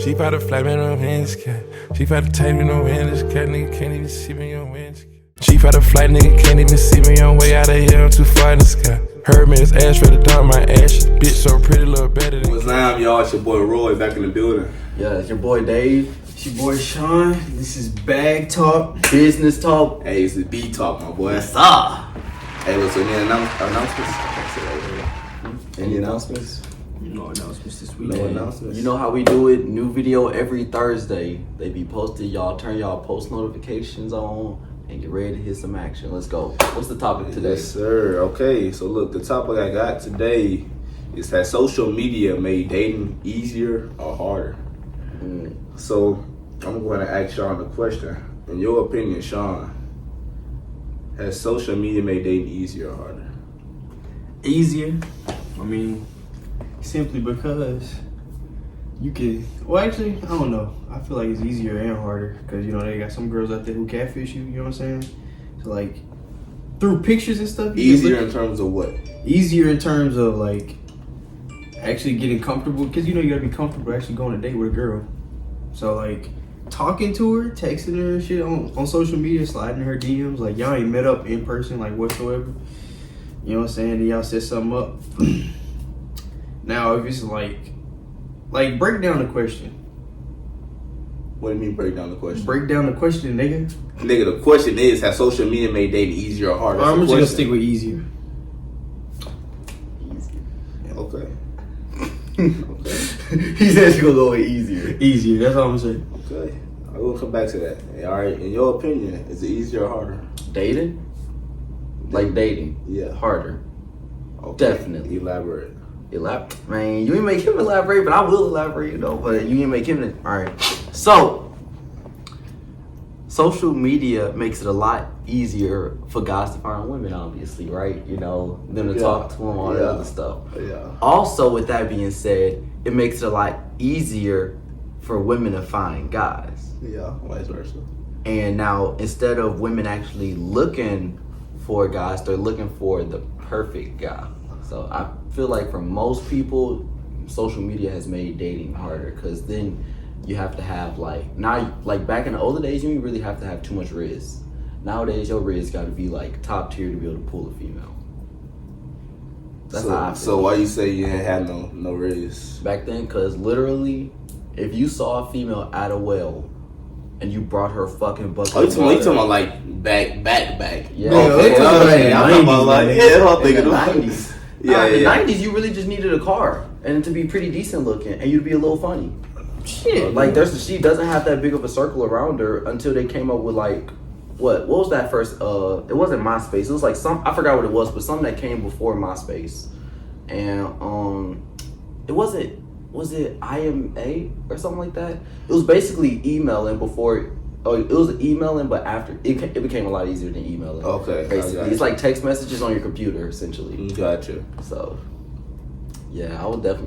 She about to fly me no winds, cat. She about to take me no winds, cat. Nigga can't even see me on winds. She about to fly, nigga can't even see me on way out of here. I'm too far in the sky. Heard me, it's ash for the dump, my ashes. Bitch so pretty, look better than. What's up, y'all? It's your boy Roy back in the building. Yeah, it's your boy Dave. It's your boy Sean. This is Bag Talk. Business talk. Hey, it's the B Talk, my boy. Yes, sir. Hey, what's any announcements? Any announcements? No announcements this week. No announcements. You know how we do it. New video every Thursday. They be posted. Y'all turn y'all post notifications on and get ready to hit some action. Let's go. What's the topic today? Yes, sir. Okay, so look, the topic I got today is, has social media made dating easier or harder? So I'm going to ask Sean the question. In your opinion, Sean, has social media made dating easier or harder? Easier. I mean, simply because you can. Well, actually, I don't know. I feel like it's easier and harder because they got some girls out there who catfish you. You know what I'm saying? So like through pictures and stuff. Easier in terms of what? Easier in terms of like actually getting comfortable because you gotta be comfortable actually going on a date with a girl. So like talking to her, texting her and shit on social media, sliding her DMs, like y'all ain't met up in person like whatsoever. You know what I'm saying? Then y'all set something up. Now if it's like break down the question. What do you mean break down the question? Break down the question, nigga. Nigga, the question is, has social media made dating easier or harder? I'm just gonna stick with easier. Okay. Okay. He said he's gonna go with easier. Easier, that's all I'm saying. Okay. I will come back to that. Hey, all right. In your opinion, is it easier or harder? Dating? Like dating? Yeah. Harder. Okay. Definitely. Elaborate. Man, you ain't make him elaborate, but I will elaborate, but you ain't make him. Alright. So, social media makes it a lot easier for guys to find women, obviously, right? Them to talk to them, all that other stuff. Yeah. Also, with that being said, it makes it a lot easier for women to find guys. Yeah. Vice versa. And now, instead of women actually looking for guys, they're looking for the perfect guy. So I feel like for most people, social media has made dating harder because then you have to have like back in the older days, you didn't really have to have too much riz. Nowadays, your riz got to be like top tier to be able to pull a female. That's how I feel. So why you say you didn't have no riz? Back then, because literally, if you saw a female at a well and you brought her fucking bucket Oh, you of talking water, about like back? Yeah. Okay. I'm talking about like, that's what I'm in thinking the of. 90s. Yeah, In the yeah. 90s, you really just needed a car and to be pretty decent looking, and you'd be a little funny. Shit, like she doesn't have that big of a circle around her until they came up with like what was that first? It wasn't MySpace. It was like I forgot what it was, but something that came before MySpace, and it wasn't. Was it IMA or something like that? It was basically emailing before. Oh, it was emailing, but after it became a lot easier than emailing. Okay, I basically, got it's you. like text messages on your computer essentially. Gotcha. So, yeah,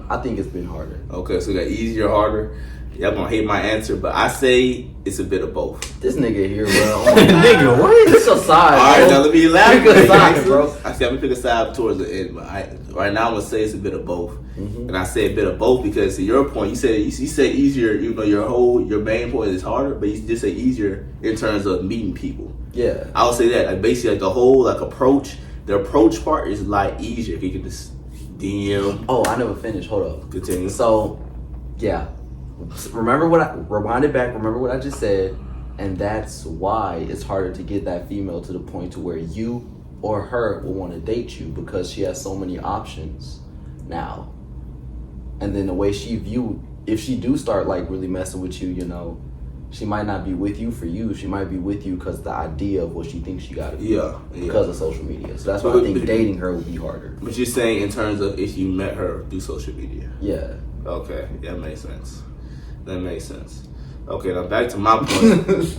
I think it's been harder. Okay, so you got easier, harder. Y'all gonna hate my answer, but I say it's a bit of both. This nigga here, bro. Oh my nigga, what? Pick a side, All right, bro. now let me elaborate. Pick a side, bro. I said I'm gonna pick a side towards the end, but right now I'm gonna say it's a bit of both. And I say a bit of both because to your point, you said easier. You know, your main point is harder, but you just say easier in terms of meeting people. Yeah. I would say that like basically like the whole approach. The approach part is a lot easier. You can just DM. Oh, I never finished. Hold up. Continue. So, yeah. Rewind it back. Remember what I just said, and that's why it's harder to get that female to the point to where you or her will want to date you because she has so many options now. And then the way if she do start like really messing with you, she might not be with you for you. She might be with you because the idea of what she thinks she got to be. Yeah. Because of social media. So that's why I think dating her would be harder. But you're saying in terms of if you met her through social media. Yeah. Okay, that makes sense. Okay, now back to my point.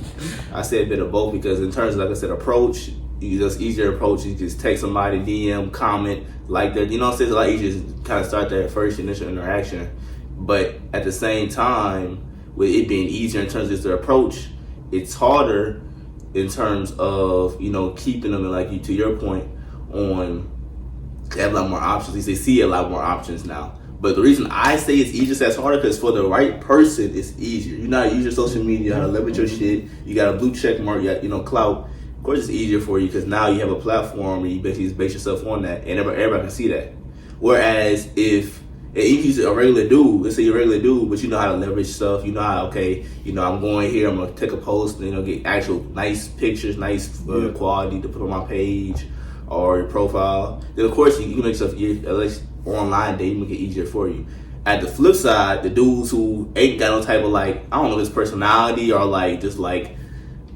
I said a bit of both because in terms of, like I said, approach, you just easier approach. You just text somebody, DM, comment, like that. You know what I'm saying? It's a lot easier to kind of start that first initial interaction. But at the same time, with it being easier in terms of the approach, it's harder in terms of, keeping them, and like to your point, on they have a lot more options. They see a lot more options now. But the reason I say it's easier, that's harder, because for the right person, it's easier. You know how to use your social media, how to leverage your shit. You got a blue check mark, you got, clout. Of course, it's easier for you because now you have a platform and you basically just base yourself on that, and everybody can see that. Whereas if you're a regular dude, let's say you're a regular dude, but you know how to leverage stuff, you know how, I'm going here, I'm gonna take a post, get actual nice pictures, nice quality to put on my page or your profile. Then of course you can make stuff, at least online dating, make it easier for you. At the flip side, the dudes who ain't got no type of this personality or just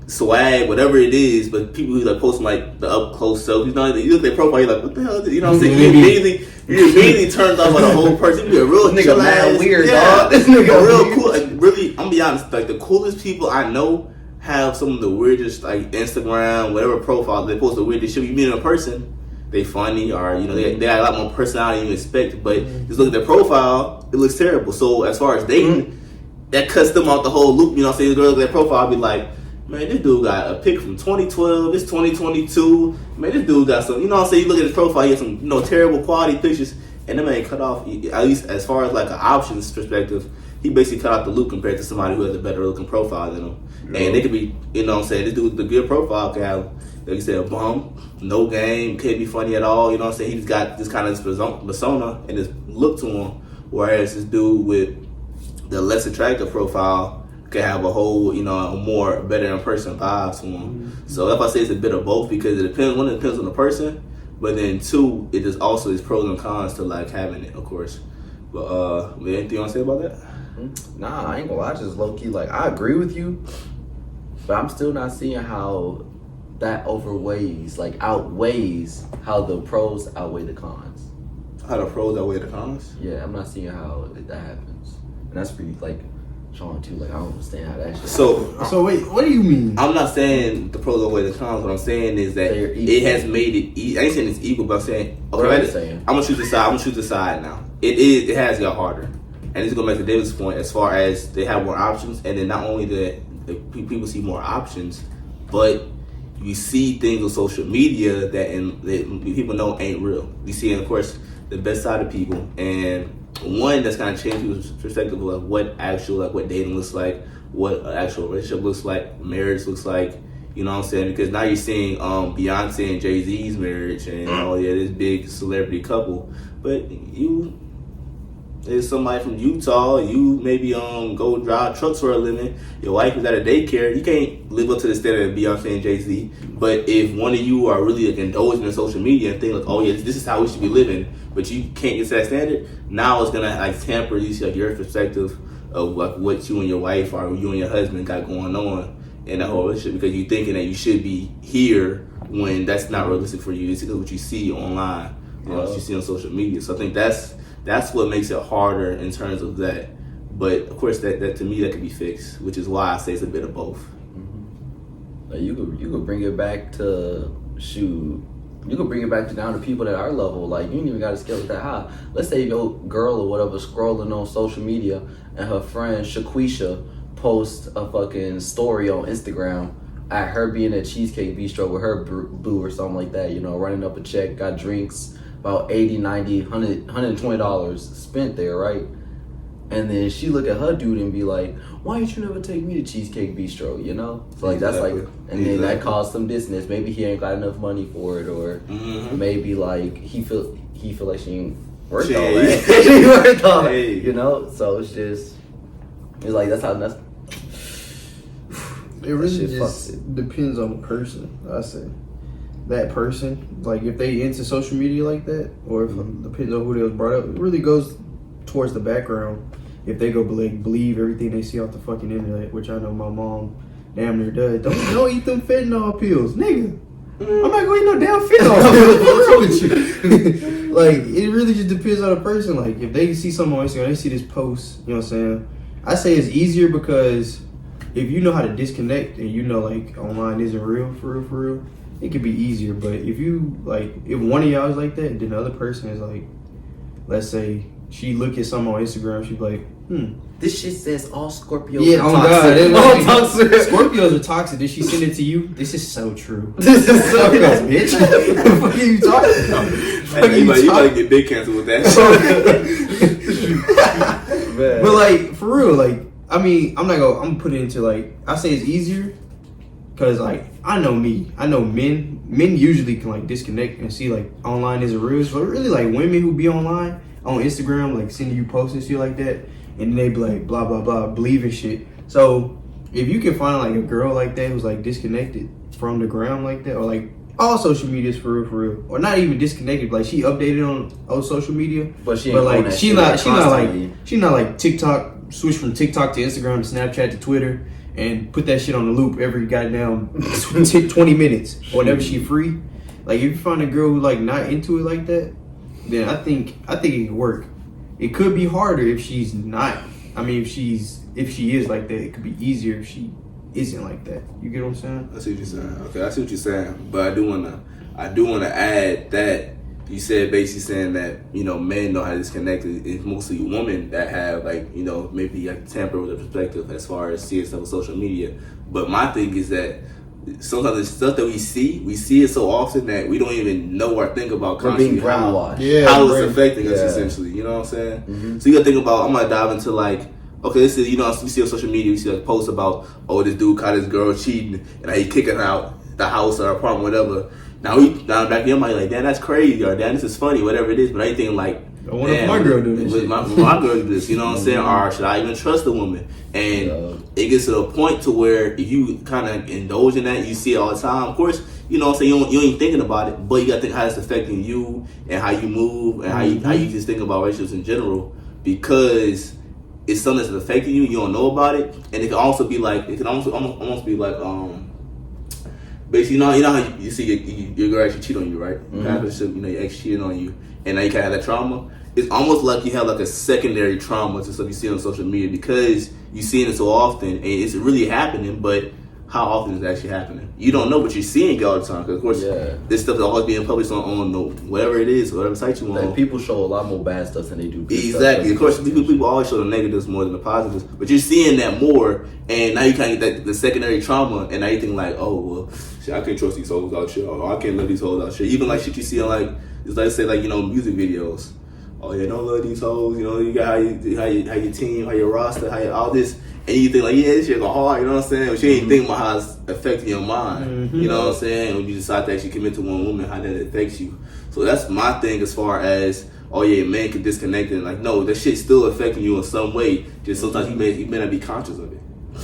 swag, whatever it is, but people who posting the up close self, you look at their profile, you're like, what the hell is it? You know what I'm saying? You immediately turned off by the whole person. You be a real nigga mad weird, dog. This nigga real cool. Really, I'm gonna be honest, the coolest people I know have some of the weirdest Instagram, whatever profile they post the weirdest shit. You meet in person, they funny or they got a lot more personality than you expect, but just look at their profile, it looks terrible. So as far as dating, that cuts them out the whole loop. You know what I'm saying? The girl look at their profile, I'll be like, man, this dude got a pic from 2012, it's 2022. Man, this dude got some, you know what I'm saying? You look at his profile, he has some, terrible quality pictures, and them ain't cut off, at least as far as an options perspective, he basically cut out the loop compared to somebody who has a better looking profile than him. Yeah. And they could be, you know what I'm saying, this dude with the good profile can have, like you said, a bum, no game, can't be funny at all, you know what I'm saying? He's got this kind of persona and this look to him, whereas this dude with the less attractive profile can have a whole, a more better in person vibe to them. So if I say it's a bit of both, because it depends on the person, but then two, it is also its pros and cons to having it, of course. But anything you want to say about that? Nah, I ain't gonna lie, just low key, I agree with you, but I'm still not seeing how that outweighs how the pros outweigh the cons. How the pros outweigh the cons? Yeah, I'm not seeing how that happens, and that's pretty Sean too. I don't understand how that shit. So wait, what do you mean? I'm not saying the pros outweigh the cons. What I'm saying is that it has made it. I ain't saying it's equal, but I'm saying I'm gonna shoot the side. I'm gonna shoot the side now. It has got harder, and it's gonna make the Davis point as far as they have more options, and then not only the people see more options, but you see things on social media that people know ain't real. You see, of course, the best side of people, and one that's kind of changed people's perspective of what dating looks like, what an actual relationship looks like, marriage looks like. You know what I'm saying? Because now you're seeing Beyonce and Jay-Z's marriage, and this big celebrity couple, but you is somebody from Utah. You maybe go drive trucks for a living. Your wife is at a daycare. You can't live up to the standard of Beyonce and Jay-Z. But if one of you are really indulging in social media and think this is how we should be living, but you can't get to that standard, now it's gonna tamper your perspective of what you and your wife or you and your husband got going on in the whole relationship, because you're thinking that you should be here when that's not realistic for you. It's what you see online, what you see on social media. So I think that's what makes it harder in terms of that. But of course, that to me that can be fixed, which is why I say it's a bit of both. You could bring it back to You could bring it back down to people at our level. You ain't even got to scale it that high. Let's say your girl or whatever scrolling on social media and her friend Shaquisha posts a fucking story on Instagram at her being at Cheesecake Bistro with her boo or something like that, running up a check, got drinks, about $80, $90, $100, $120 spent there, right? And then she look at her dude and be like, why didn't you never take me to Cheesecake Bistro, So that's then that caused some distance. Maybe he ain't got enough money for it, or maybe he feel like she ain't worth all that. She ain't worth all that, So it's that's how that's. It really just depends on the person, I say. That person, if they into social media like that, or if it depends on who they was brought up, it really goes towards the background. If they go believe everything they see off the fucking internet, which I know my mom damn near does. Don't eat them fentanyl pills, nigga. I'm not gonna eat no damn fentanyl pills. What's wrong with you? It really just depends on the person. If they see something on Instagram, they see this post, you know what I'm saying? I say it's easier because if you know how to disconnect and online isn't real, for real, it could be easier. But if you if one of y'all is like that, then the other person is let's say she look at something on Instagram, she be like, This shit says all Scorpios yeah, are oh god, toxic. All toxic. Scorpios are toxic. Did she send it to you? This is so true. This is so Scorpios, bitch. What the fuck are you talking about? Hey, you better get big canceled with that. Man. But like for real, like I mean, I'm gonna put it into like I say it's easier because like I know me, I know men usually can like disconnect and see like online is a real, but really like women who be online on Instagram like sending you posts and shit like that, and then they be like blah blah blah believe in shit. So if you can find like a girl like that who's like disconnected from the ground like that, or like all social media is for real, or not even disconnected, like she updated on social media, But she ain't on like that she shit not constantly. she's not like TikTok, switch from TikTok to Instagram to Snapchat to Twitter and put that shit on the loop every goddamn 20 minutes or whenever she free. Like if you find a girl who like not into it like that, then I think it could work. It could be harder if she's not. I mean, if she is like that, it could be easier if she isn't like that. You get what I'm saying? I see what you're saying. Okay, I see what you're saying, but I do wanna add that you said basically saying that men know how to disconnect. It's mostly women that have like maybe like tamper with the perspective as far as seeing stuff on social media. But my thing is that sometimes the stuff that we see it so often that we don't even know or think about We're being constantly how brainwashed. how it's affecting us Yeah. essentially. You know what I'm saying? So you gotta think about. I'm gonna dive into like. Okay, this is, we see on social media, we see like posts about, oh, this dude caught this girl cheating and he kicking her out the house or her apartment, whatever. Now back in your mind, like, damn, that's crazy, or damn, this is funny, whatever it is. But I ain't thinking like, I wonder if my girl do this shit. My girl do this, you know what I'm saying? Or should I even trust a woman? And it gets to a point to where if you kind of indulge in that, you see it all the time. Of course, you know what I'm saying, you ain't thinking about it, but you gotta think how it's affecting you and how you move and how you just think about relationships in general, because it's something that's affecting you. You don't know about it, and it can also be like almost be like basically you know how you see your girl actually cheat on you, right? Your ex cheating on you, and now you kind of have that trauma. It's almost like you have like a secondary trauma to stuff you see on social media because you seeing it so often and it's really happening, but how often is it actually happening? You don't know, but you're seeing it all the time. Because of course, this stuff is always being published on whatever it is, whatever site you want. Like, people show a lot more bad stuff than they do good Exactly. stuff. Of course, people always show the negatives more than the positives, but you're seeing that more, and now you kind of get the secondary trauma, and now you think like, oh well, shit, I can't trust these hoes out here, or I can't let these hoes out here. Even like shit you see on like, just like say like music videos. Oh yeah, don't love these hoes. You got how your team, how your roster, how all this. And you think like, yeah, this shit go hard, you know what I'm saying? But you ain't thinking about how it's affecting your mind. You know what I'm saying? When you decide to actually commit to one woman, how that affects you. So that's my thing as far as, oh yeah, man can disconnect and like, no, that shit's still affecting you in some way. Just sometimes you may not be conscious of it.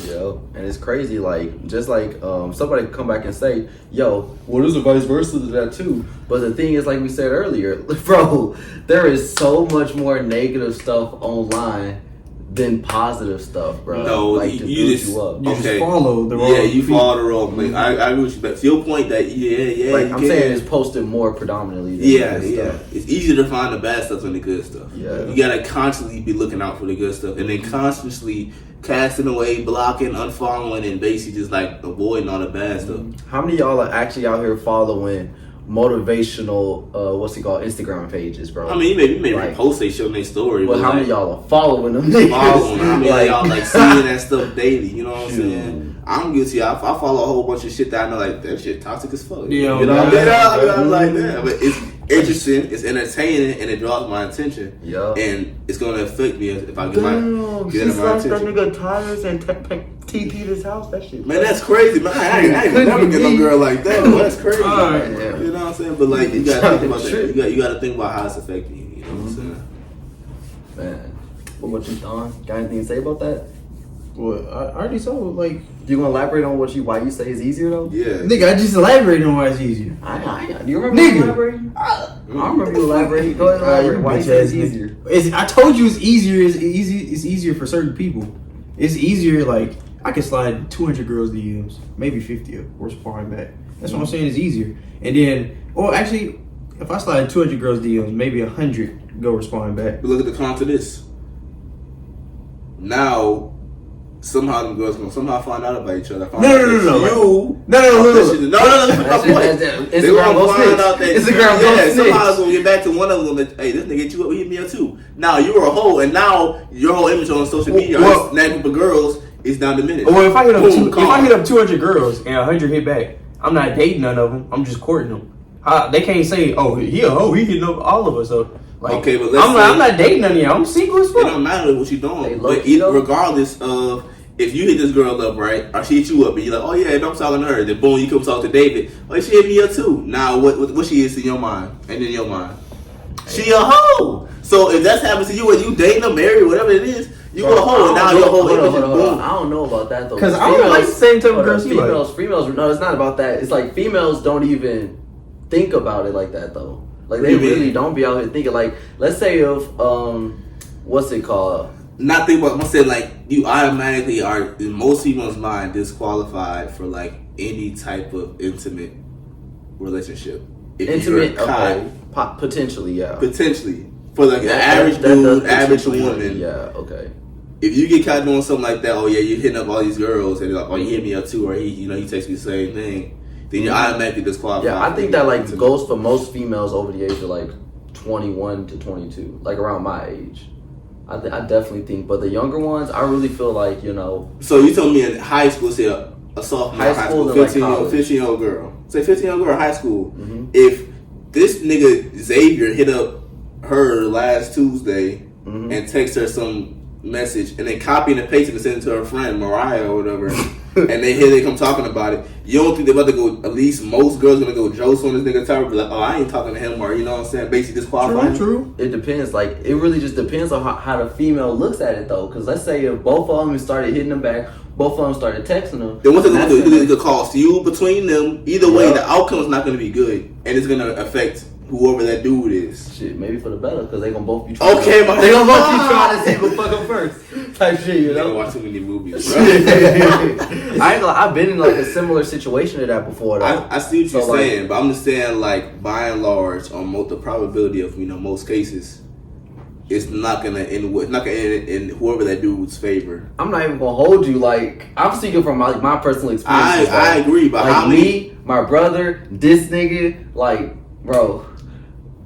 Yo, and it's crazy, like, just like somebody could come back and say, yo, well, there's a vice versa to that too. But the thing is, like we said earlier, bro, there is so much more negative stuff online than positive stuff, bro. No, like, to you build just you up. You just follow the wrong you people. follow the wrong thing. I agree with you. But to your point that, Like, I'm saying it's posted more predominantly than the good stuff. It's easier to find the bad stuff than the good stuff. Yeah. You gotta constantly be looking out for the good stuff, and then constantly casting away, blocking, unfollowing, and basically just like avoiding all the bad stuff. How many of y'all are actually out here following motivational, Instagram pages, bro? I mean, you may Like, post they show their story, but but how like, many of y'all are following them niggas? following, I mean, Like- y'all like seeing that stuff daily. You know what I'm Shoot. saying? I'm guilty. I follow a whole bunch of shit that I know like that shit toxic as fuck. Yeah, you know what I mean? yeah. I'm like that, but it's interesting, it's entertaining, and it draws my attention. Yeah. And it's gonna affect me if I get my attention. nigga tires and TP'd his house. That shit. Man, that's crazy, man. I ain't never get no girl like that. That's crazy. Alright. Yeah. You know what I'm saying? But like, you gotta think about that. You gotta think about how it's affecting you. You know what I'm saying? Man, what you, Don? Got anything to say about that? Well, I already saw like You gonna elaborate on why you say it's easier though? Yeah. nigga. I just elaborated on why it's easier. Do you remember you Nigga. elaborating? I remember you elaborating. Go ahead, elaborate. Why you say it's easier? I told you it's easier. It's easier for certain people. It's easier. Like I can slide 200 girls DMs, maybe 50 of course respond back. That's what I'm saying. It's easier. And then, or actually, if I slide 200 girls DMs, maybe 100 go respond back. But look at the con to this. Now, somehow them girls gonna somehow find out about each other. No. Look. They Instagram gonna go find snitch. out that Instagram go somehow it's snitch. gonna get back to one of them. That, hey, this nigga hit you up, he hit me up too. Now you're a hoe, and now your whole image on social media, Well- that group of girls, is down diminished. Well, if I hit up Boom, if calm. I hit up 200 girls and 100 hit back, I'm not dating none of them. I'm just courting them. They can't say, "Oh, he a hoe. He hitting up all of us." So, like, Okay, but let's I'm say- not dating none of y'all. I'm single as It fuck. don't matter what you're Hey, doing, low but key though. regardless of if you hit this girl up, right, or she hit you up, and you're like, oh yeah, don't talk to her. Then boom, you come talk to David. Oh, she hit me up too. Now, what she is in your mind, and in your mind, she a hoe. So if that's happening to you, and you dating or married, whatever it is, you a hoe, and now your whole image is Hold on. boom. I don't know about that though. 'Cause I don't like the same type of girls you like. Females. No, it's not about that. It's like females don't even think about it like that though. Like What they do you mean? really don't be out here thinking. Like, let's say if what's it called? Not think about. I'm saying like you automatically are in most people's mind disqualified for like any type of intimate relationship. If Intimate, you're caught, okay, potentially, yeah. potentially for like an That- average that does dude, average potentially, woman. Yeah, okay. If you get caught doing something like that, oh yeah, you're hitting up all these girls, and you're like, oh, you hit me up too, or he texts me the same thing, then you're automatically disqualified. Yeah, I for think that like intimate. goes for most females over the age of like 21 to 22, like around my age. I definitely think, but the younger ones, I really feel like, you know, So you told me in high school, say a sophomore, High high school school, to, like, 15 college. year old girl, say 15-year-old girl, high school. Mhm. If this nigga Xavier hit up her last Tuesday Mhm. and text her some message and then copy and paste it and send it to her friend Mariah or whatever, and they come talking about it, you don't think they're about to go? At least most girls gonna go Jose on this nigga tower, be like, oh, I ain't talking to him, or you know what I'm saying, basically disqualify him. True. it depends. Like, it really just depends on how the female looks at it though. Because let's say if both of them started hitting them back, both of them started texting them. Then what's it gonna that's do? It could cost you between them. Either way, Yeah. the outcome is not gonna be good, and it's gonna affect whoever that dude is. Shit, maybe for the better, because they gonna both be trying. Okay, they gonna both be trying to see who fuck them first, type shit. You You don't know. watch too many movies, bro. I ain't gonna, I've been in like a similar situation to that before though. I see what So, you're like- saying, but I'm just saying, like, by and large, on the probability of most cases, it's not gonna end with in whoever that dude's favor. I'm not even gonna hold you. Like, I'm speaking from my personal experience. I agree, but like how many? me, my brother, this nigga, like, bro,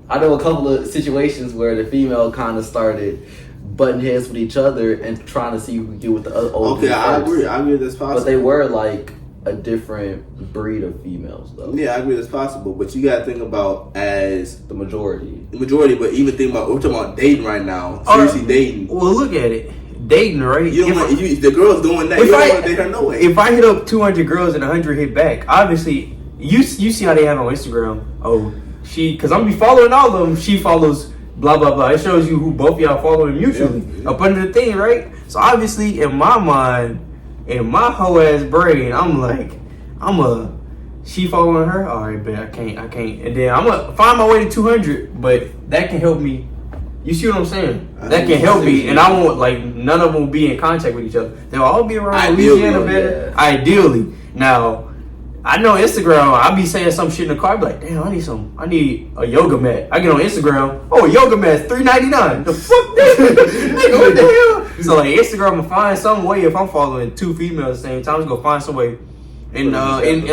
I know a couple of situations where the female kind of started butting heads with each other and trying to see who could get with the other. Okay, I agree. I agree that's possible. But they were like a different breed of females, though. Yeah, I agree that's possible. But you gotta think about as The majority. the majority. But even think about we're talking about dating right now. Seriously, dating. Well, look at it. Dating, right? You don't want, if the girl's doing that. You don't want to date her no way. If I hit up 200 girls and 100 hit back, obviously, you see how they have on Instagram. Oh, because I'm be following all of them. She follows blah, blah, blah. It shows you who both y'all following mutually Yeah. up under the thing, right? So obviously, in my mind, in my whole ass brain, I'm like, she following her? All right, but I can't. And then I'm going to find my way to 200, but that can help me. You see what I'm saying? That can help me, and I won't, like, none of them will be in contact with each other. They'll all be around Ideally, Louisiana better. yeah. Ideally. Now, I know Instagram, I be saying some shit in the car, I be like, damn, I need a yoga mat. I get on Instagram, oh, a yoga mat, $3.99. The fuck this? Nigga, what the hell? So, like, Instagram will find some way, if I'm following two females at the same time, it's gonna find some way, and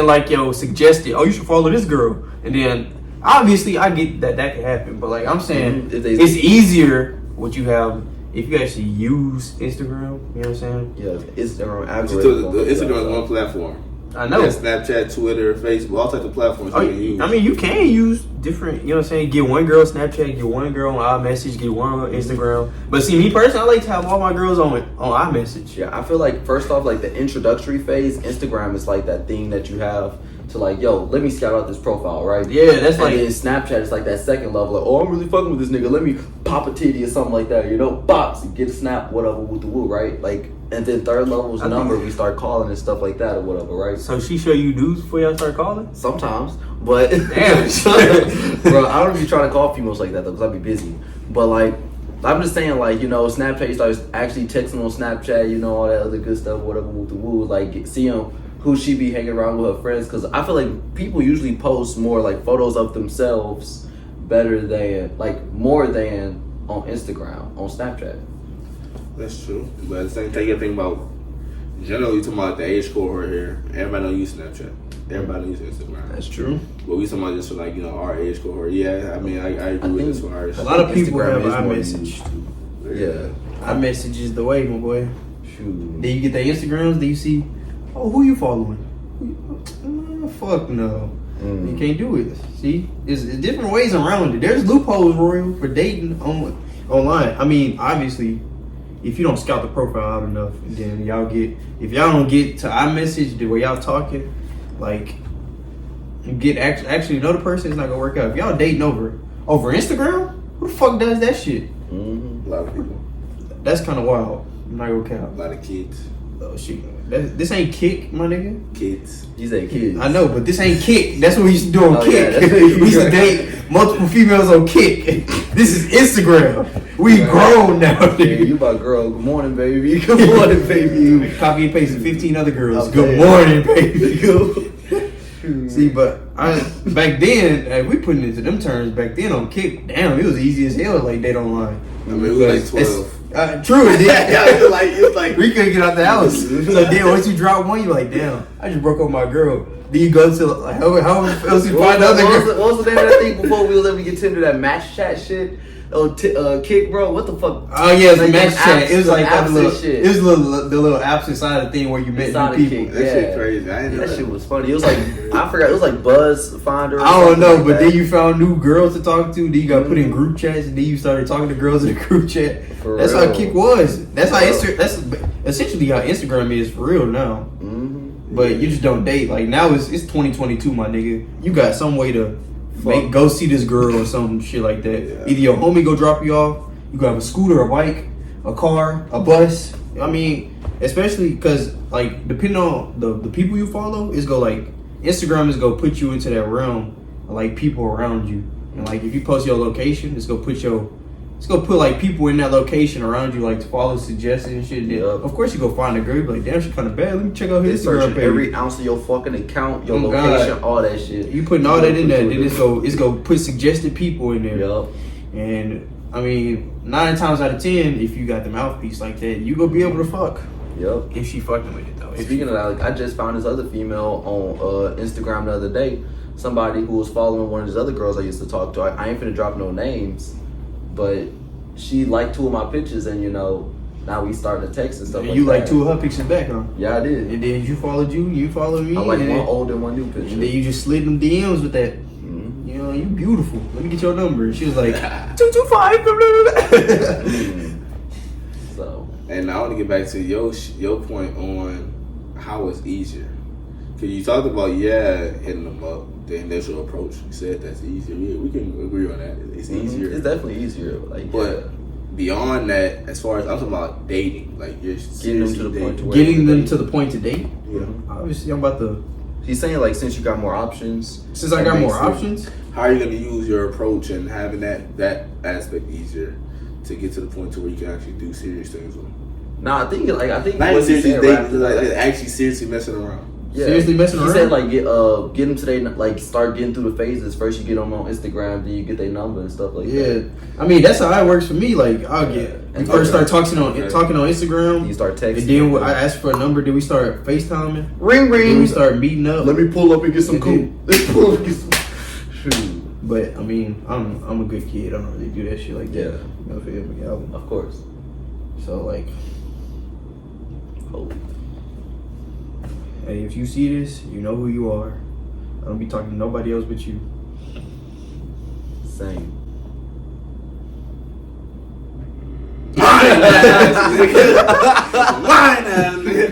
like, yo, suggest it, oh, you should follow this girl. And then, obviously, I get that can happen, but, like, I'm saying, Mhm. If they- it's easier what you have if you actually use Instagram, you know what I'm saying? Yeah, Instagram The algorithm. Instagram is one platform. I know. Yeah, Snapchat, Twitter, Facebook, all types of platforms Oh, you can use. I mean, you can use different, you know what I'm saying? Get one girl Snapchat, get one girl on iMessage, get one on Instagram. But see, me personally, I like to have all my girls on iMessage. Yeah, I feel like first off, like the introductory phase, Instagram is like that thing that you have to like, yo, let me scout out this profile, right? Yeah, that's And like, then Snapchat is like that second level, like, oh, I'm really fucking with this nigga. Let me pop a titty or something like that, you know? Bops, get a snap, whatever, with the woo, right? Like, and then third level is I think- number. We start calling and stuff like that or whatever, right? so she show you dudes before y'all start calling? Sometimes, but Damn. bro, I don't be trying to call females like that though, because I be busy. But like, I'm just saying, like, you know, Snapchat, you start actually texting on Snapchat, you know, all that other good stuff, whatever, with the woo, like, seeing who she be hanging around with her friends, because I feel like people usually post more like photos of themselves better than, like, more than on Instagram, on Snapchat. That's true. But at the same time, you gotta think about Generally, talking about the age cohort here. Everybody don't use Snapchat. Everybody don't use Instagram. That's true. But we talking about just for like, our age cohort. Yeah, I mean, I agree with this one. A lot of people have Instagram is iMessage. Yeah. iMessage is the way, my boy. Shoot. Then you get their Instagrams. Then you see, oh, who you following? Fuck no. You can't do it. See, there's different ways around it. There's loopholes, Royal, for dating online. I mean, obviously, if you don't scout the profile out enough, then if y'all don't get to iMessage the way y'all talking, like, you get actually know the person, it's not gonna work out. If y'all dating over Instagram, who the fuck does that shit? A lot of people. That's kind of wild. I'm not gonna count. A lot of kids. Oh shit, this ain't Kick, my nigga. Kids. You say kids. I know, but this ain't Kick. That's what we used to do on Oh, Kick. yeah, that's what you- We used to date multiple females on Kick. This is Instagram. We grown now, Yeah, nigga. you about girl. Good morning, baby. Good morning, baby. You copy and paste 15 other girls. I'm Good saying. morning, baby. See, but back then, we putting it to them terms. Back then on Kick, damn, it was easy as hell. Like date online. I mean, it was like 12. True, it did. It's like We couldn't get out the house. So then once you drop one, you're like, damn, I just broke up with my girl. Then you go to like, how else you find another girl? What was the name of that thing before we was able to get Tinder? That match chat shit. Oh, Kick, bro. What the fuck? Oh yeah, it's Like, match them chat. apps- It was like them that apps little, and shit. it was the little apps inside the thing where you met Inside new of people. Kick. that Yeah. shit crazy. I ain't know That shit was funny. It was like I forgot. It was like Buzz Finder. Or I don't something know, like but that. then you found new girls to talk to. Then you got put in group chats, and then you started talking to girls in the group chat. For That's real. how Kick was. That's how For That's essentially how Instagram is for real now. Mhm. But you just don't date. Like now it's 2022, my nigga. You got some way to Fuck. go see this girl or some shit like that. Yeah. Either your homie go drop you off. You go have a scooter, a bike, a car, a bus. I mean, especially because like depending on the people you follow, is go like Instagram is go put you into that realm of like people around you. And like if you post your location, it's gonna put like people in that location around you, like to follow, suggestions and shit. Then, Yup. of course you go find a girl, you be like, damn, she kind of bad. Let me check out They his Instagram searching page. every ounce of your fucking account, your Oh, location, God. all that shit. You putting all that in there, then it's go put suggested people in there. Yup. And I mean, 9 times out of 10, if you got the mouthpiece like that, you gonna be able to fuck. Yup. If she fucking with it though. Speaking of that, like, I just found this other female on Instagram the other day. Somebody who was following one of these other girls I used to talk to. I ain't finna drop no names, but she liked 2 of my pictures, and now we starting to text and stuff. And like you that. like 2 of her pictures back, huh? Yeah, I did. And then you followed you followed me. I like and one then, old and one new picture. and then you just slid them DMs with that. Mhm. You know, you beautiful. Let me get your number. And she was like, 225. blah, blah, blah. Mhm. So And I want to get back to your point on how it's easier. Because you talked about, hitting them up, the initial approach. You said that's easier. Yeah, we can agree on that. It's easier. It's definitely easier. Like, But beyond that, as far as I'm talking about dating, like you're getting them to the point to where Getting them to the point to date. Yeah. Obviously, I'm about to. He's saying like since you got more options. Since I it got makes more it- options, How are you going to use your approach and having that aspect easier to get to the point to where you can actually do serious things with them? Nah, I think Not what even he seriously said, dating, right? like actually seriously messing around. Yeah. Seriously messing He around? said like get them today, like start getting through the phases. First you get them on Instagram, then you get their number and stuff like yeah. that. I mean, that's how it works for me. Like, I'll get. We And first okay. start talking on Okay. Instagram. Then you start texting. And then I asked for a number. Then we start FaceTiming. ring Then we start meeting up. Let me pull up and get some And cool. then- Let's pull up and get some. Shoot. But I mean, I'm a good kid. I don't really do that shit like that. Yeah. You know, feel me? Of course. So like, Oh. hey, if you see this, you know who you are. I don't be talking to nobody else but you. Same.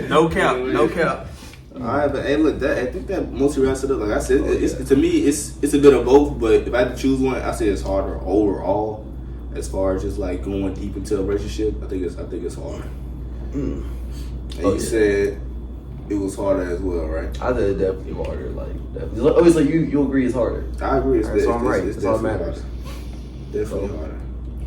No cap. No cap. Alright, but hey, look, I think that mostly wraps it up. Like I said, to me, it's a bit of both. But if I had to choose one, I say it's harder overall. As far as just like going deep into a relationship, I think it's hard. And Oh, you yeah. said it was harder as well, right? I think it's definitely harder. Like definitely. Obviously, you agree it's harder. I agree. It's, Alright, so I'm right. It's That's all that definitely matters. harder. Definitely So- harder.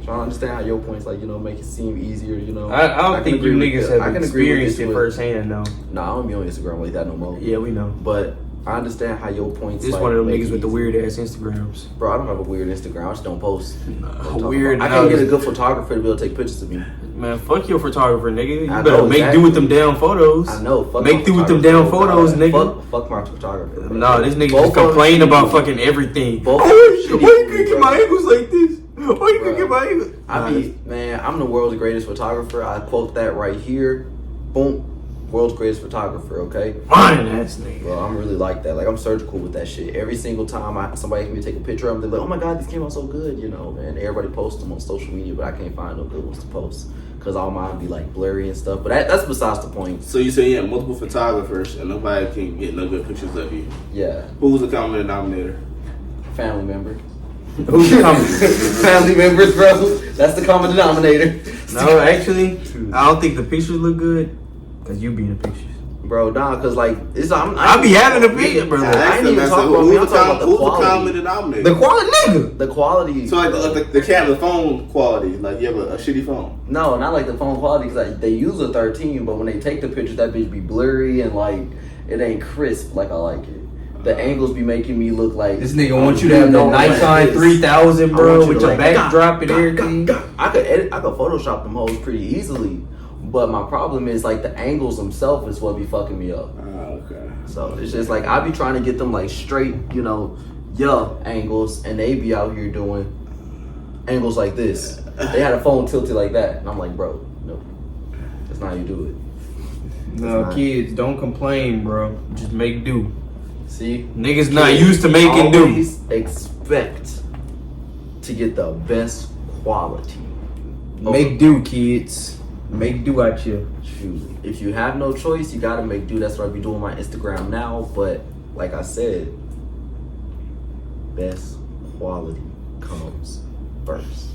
Trying to understand how your points like make it seem easier. I don't can think agree you with niggas that. have I can agree with experienced this it with- firsthand though. Nah, I don't be on Instagram like that no more. Yeah, we know. But I understand how your points. This like, one of them make niggas it with the easy. weird ass Instagrams. Bro, I don't have a weird Instagram. I just don't post. Don't talk Weird. about- I can't get a good photographer to be able to take pictures of me. Man, fuck your photographer, nigga. You I better know, make exactly. do with them damn photos. I know. Fuck Make my do with them photographer, damn photos, bro. nigga. Fuck my photographer. Bro. Nah, this nigga Both just of them complain shitty, about bro. fucking everything. Both Why of them you shitty, couldn't get bro. my angles like this? Why you couldn't Bro. get my angles? Man, I'm the world's greatest photographer. I quote that right here. Boom. World's greatest photographer, okay? Fine ass nigga. Bro, I'm really like that. Like, I'm surgical with that shit. Every single time somebody can me take a picture of them, they're like, oh my God, these came out so good, you know, man. Everybody posts them on social media, but I can't find no good ones to post. Because all mine be like blurry and stuff. But that's besides the point. So you say you have multiple photographers and nobody can get no good pictures of you. Yeah. Who's the common denominator? Family member. Who's the common? Family members, bro. That's the common denominator. No, actually, I don't think the pictures look good. Cause you be in the pictures. Bro, nah, cause like I be having a picture, bro. I ain't even talking about me. I'm talking about the Who's the quality. common denominator? The quality nigga. The quality. So like the camera, the phone quality, like you have a shitty phone. No, not like the phone quality, because like, they use a 13, but when they take the pictures, that bitch be blurry and like it ain't crisp like I like it. The angles be making me look like This nigga wants you to have the No, like Nikon this. 3000, I bro, want you with to, your like, backdrop and everything. I could Photoshop them hoes pretty easily, but my problem is like the angles themselves is what be fucking me up. Okay. So it's just like I be trying to get them like straight, you know, angles, and they be out here doing angles like this. They had a phone tilted like that, and I'm like, bro, no, that's not how you do it. No, kids, don't complain, bro. Just make do. See, Niggas not used to making do. always expect to get the best quality. Make do, kids. Make do out here. Shoot, if you have no choice, you gotta make do. That's what I be doing my Instagram now. But like I said, best quality comes first.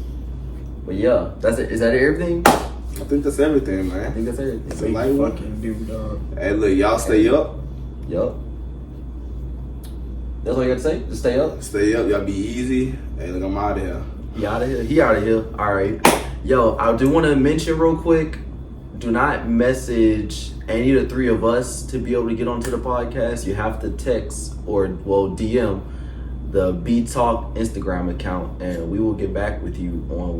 But yeah, that's it. Is that everything? I think that's everything, I man. think that's everything. It's a light one. Fucking do, dog. Hey, look, y'all stay up. Yup. That's all you gotta say? Just stay up. Stay up. Y'all be easy. Hey, look, I'm out of here. He out of here. He out of here. All right. Yo, I do want to mention real quick. Do not message any of the three of us to be able to get onto the podcast. You have to text or DM the B Talk Instagram account, and we will get back with you on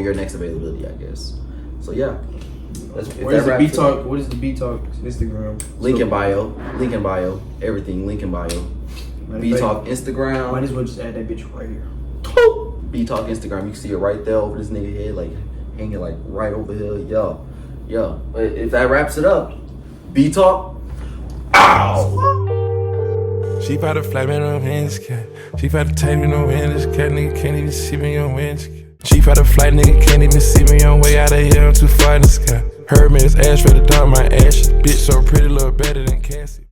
your next availability, I guess. So yeah. Where's the B Talk? What is the B Talk Instagram? Link in bio. Link in bio. Everything. Link in bio. B Talk Instagram. Might as well just add that bitch right here. B Talk Instagram. You can see it right there over this nigga head, like hanging like right over here. Yo. But if that wraps it up, B Talk. Ow! She bout to fly me no winds, cat. She bout to take me no winds, cat. Nigga can't even see me on winds, cat. She bout to fly, nigga can't even see me on way out of here. I'm too far in the sky. Heard me, it's ash for the dump, my ashes. Bitch so pretty, look better than Cassie.